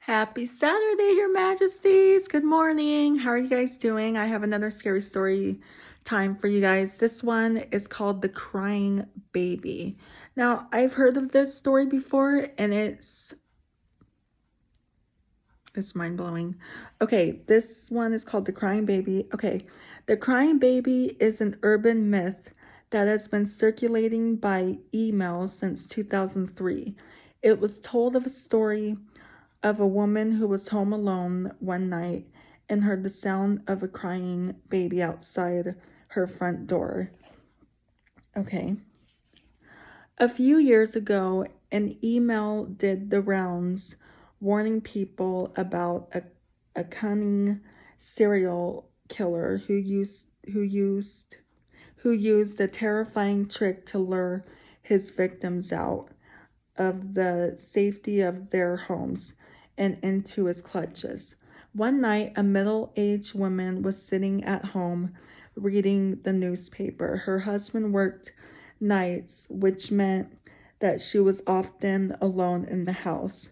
Happy Saturday, Your Majesties. Good morning. How are you guys doing? I have another scary story time for you guys. This one is called The Crying Baby. Now, I've heard of this story before and it's mind-blowing. Okay, this one is called The Crying Baby. Okay, The Crying Baby is an urban myth that has been circulating by email since 2003. It was told of a story of a woman who was home alone one night and heard the sound of a crying baby outside her front door. Okay. A few years ago, an email did the rounds warning people about a cunning serial killer who used a terrifying trick to lure his victims out of the safety of their homes and into his clutches. One night, a middle-aged woman was sitting at home reading the newspaper. Her husband worked nights, which meant that she was often alone in the house.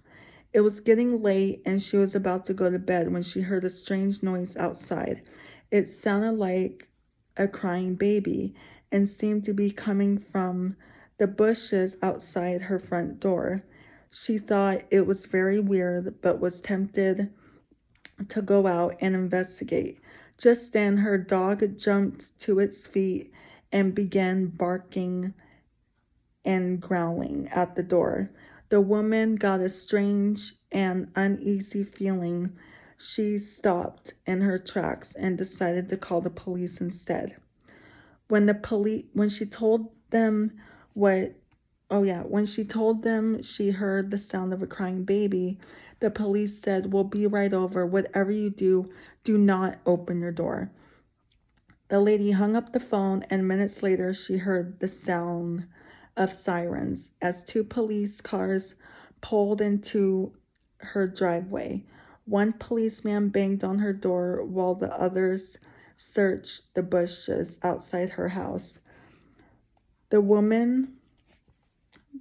It was getting late and she was about to go to bed when she heard a strange noise outside. It sounded like a crying baby and seemed to be coming from the bushes outside her front door. She thought it was very weird, but was tempted to go out and investigate. Just then, her dog jumped to its feet and began barking and growling at the door. The woman got a strange and uneasy feeling. She stopped in her tracks and decided to call the police instead. When she told them she heard the sound of a crying baby, the police said, "We'll be right over. Whatever you do, do not open your door." The lady hung up the phone, and minutes later she heard the sound of sirens as two police cars pulled into her driveway. One policeman banged on her door while the others searched the bushes outside her house. The woman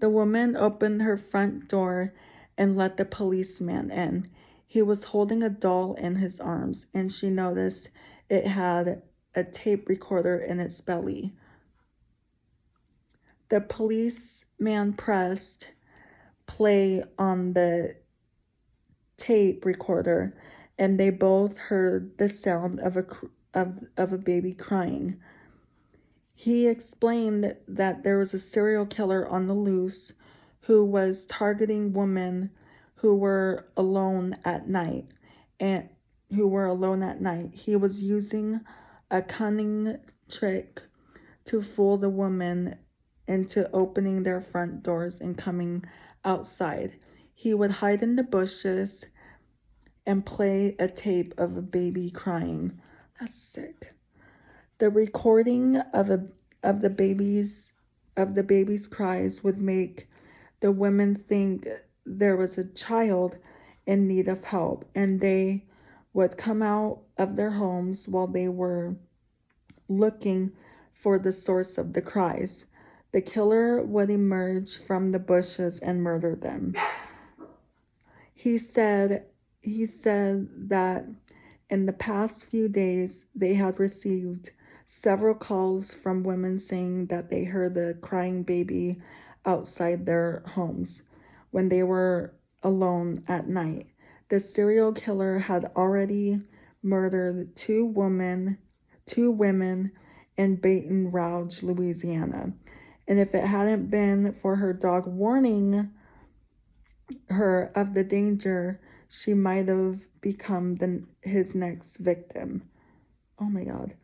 opened her front door and let the policeman in. He was holding a doll in his arms, and she noticed it had a tape recorder in its belly. The policeman pressed play on the tape recorder, and they both heard the sound of a baby crying. He explained that there was a serial killer on the loose who was targeting women who were alone at night He was using a cunning trick to fool the women into opening their front doors and coming outside. He would hide in the bushes and play a tape of a baby crying. That's sick. The recording of the baby's cries would make the women think there was a child in need of help, and they would come out of their homes while they were looking for the source of the cries. The killer would emerge from the bushes and murder them. He said that in the past few days they had received several calls from women saying that they heard the crying baby outside their homes when they were alone at night. The serial killer had already murdered two women in Baton Rouge, Louisiana. And if it hadn't been for her dog warning her of the danger, she might have become his next victim. Oh my God.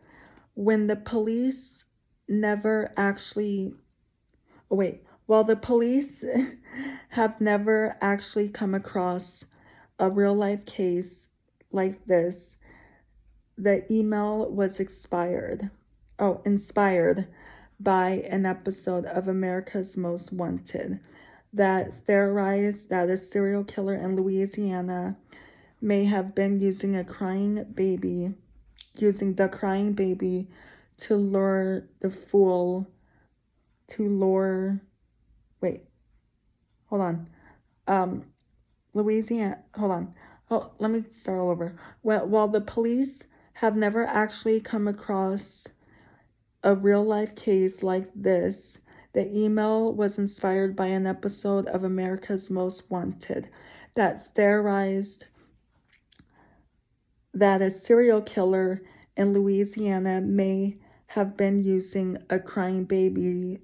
When the police never actually, while the police have never actually come across a real life case like this, the email was inspired by an episode of America's Most Wanted that theorized that a serial killer in Louisiana may have been using the crying baby to lure the fool to lure wait hold on Louisiana, hold on. Oh, let me start all over. Well, while the police have never actually come across a real life case like this, the email was inspired by an episode of America's Most Wanted that theorized that a serial killer in Louisiana may have been using a crying baby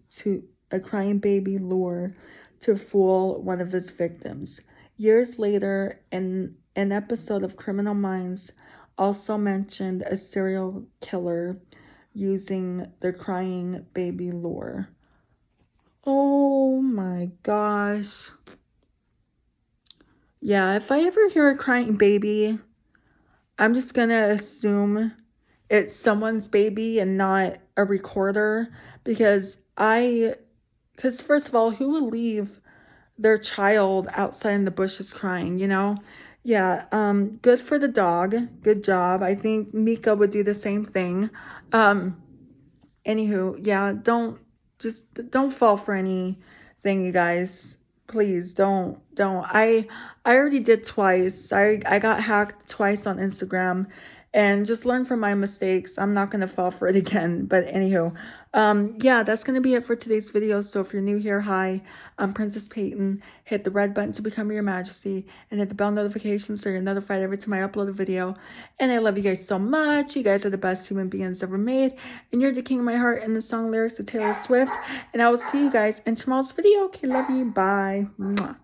lure to fool one of his victims. Years later, an episode of Criminal Minds also mentioned a serial killer using the crying baby lure. Oh my gosh. Yeah, if I ever hear a crying baby, I'm just gonna assume it's someone's baby and not a recorder because first of all, who would leave their child outside in the bushes crying, you know? Yeah, good for the dog. Good job. I think Mika would do the same thing. Anywho, yeah, don't fall for anything, you guys. Please don't. I already did twice. I got hacked twice on Instagram and just learn from my mistakes. I'm not gonna fall for it again. But anywho, yeah, that's gonna be it for today's video. So if you're new here, hi, I'm Princess Peyton. Hit the red button to become your majesty and hit the bell notification so you're notified every time I upload a video. And I love you guys so much. You guys are the best human beings ever made. And you're the king of my heart and the song lyrics of Taylor Swift. And I will see you guys in tomorrow's video. Okay, love you. Bye. Mwah.